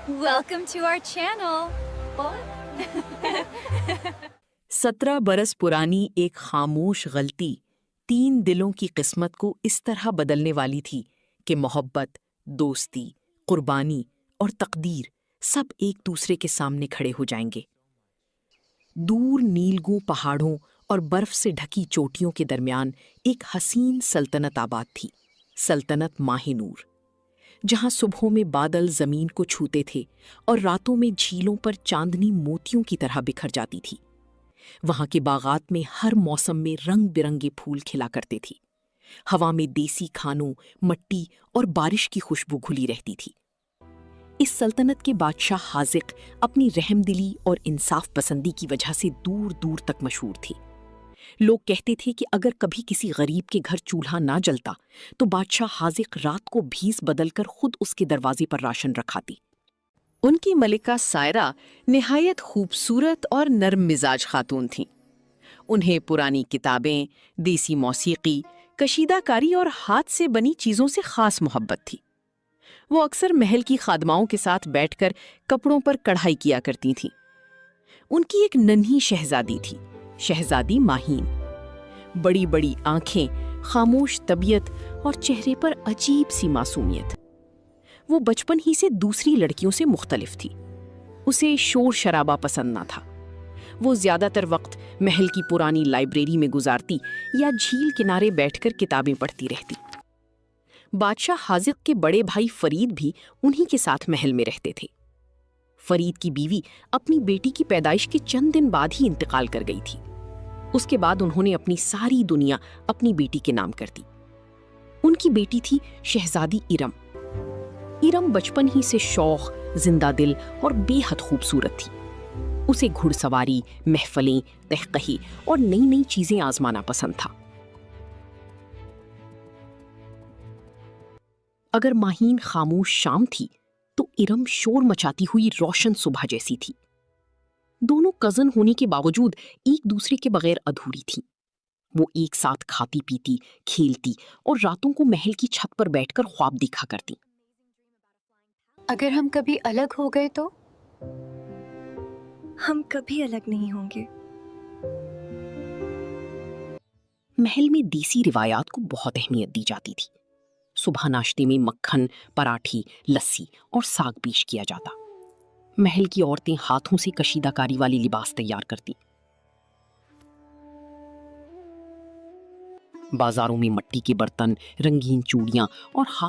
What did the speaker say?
Welcome to our channel. 17 बरस पुरानी एक खामोश गलती 3 दिलों की किस्मत को इस तरह बदलने वाली थी कि मोहब्बत, दोस्ती, कुर्बानी और तकदीर सब एक दूसरे के सामने खड़े हो जाएंगे। दूर नीलगू पहाड़ों और बर्फ से ढकी चोटियों के दरमियान एक हसीन सल्तनत आबाद थी, सल्तनत माहिनूर, जहां सुबहों में बादल जमीन को छूते थे और रातों में झीलों पर चांदनी मोतियों की तरह बिखर जाती थी। वहां के बागात में हर मौसम में रंग बिरंगे फूल खिला करते थे। हवा में देसी खानों, मट्टी और बारिश की खुशबू घुली रहती थी। इस सल्तनत के बादशाह हाजिक अपनी रहमदिली और इंसाफ पसंदी की वजह से दूर दूर तक मशहूर थे। लोग कहते थे कि अगर कभी किसी गरीब के घर चूल्हा ना जलता तो बादशाह हाजिक रात को भीस बदलकर खुद उसके दरवाजे पर राशन रखाती। उनकी मलिका सायरा निहायत खूबसूरत और नर्म मिजाज खातून थीं। उन्हें पुरानी किताबें, देसी मौसीकी, कशीदाकारी और हाथ से बनी चीज़ों से ख़ास मोहब्बत थी। वो अक्सर महल की खादमाओं के साथ बैठकर कपड़ों पर कढ़ाई किया करती थीं। उनकी एक नन्ही शहजादी थी, शहजादी माहीन। बड़ी बड़ी आंखें, खामोश तबीयत और चेहरे पर अजीब सी मासूमियत। वो बचपन ही से दूसरी लड़कियों से मुख्तलिफ थी। उसे शोर शराबा पसंद ना था। वो ज्यादातर वक्त महल की पुरानी लाइब्रेरी में गुजारती या झील किनारे बैठकर किताबें पढ़ती रहती। बादशाह हाजिक के बड़े भाई फरीद भी उन्हीं के साथ महल में रहते थे। फरीद की बीवी अपनी बेटी की पैदाइश के चंद दिन बाद ही इंतकाल कर गई थी। उसके बाद उन्होंने अपनी सारी दुनिया अपनी बेटी के नाम कर दी। उनकी बेटी थी शहजादी इरम। इरम बचपन ही से शौक, जिंदा दिल और बेहद खूबसूरत थी। उसे घुड़सवारी, महफलें, तहक़ही और नई नई चीजें आजमाना पसंद था। अगर माहीन खामोश शाम थी तो इरम शोर मचाती हुई रोशन सुबह जैसी थी। दोनों कजन होने के बावजूद एक दूसरे के बगैर अधूरी थीं। वो एक साथ खाती पीती, खेलती और रातों को महल की छत पर बैठकर ख्वाब देखा करती। अगर हम कभी अलग हो गए तो? हम कभी अलग नहीं होंगे। महल में देसी रिवायात को बहुत अहमियत दी जाती थी। सुबह नाश्ते में मक्खन, पराठी, लस्सी और साग पेश किया जाता। महल की औरतें हाथों से कशीदाकारी वाली लिबास तैयार करती। बाजारों में मट्टी के बर्तन, रंगीन चूड़ियां और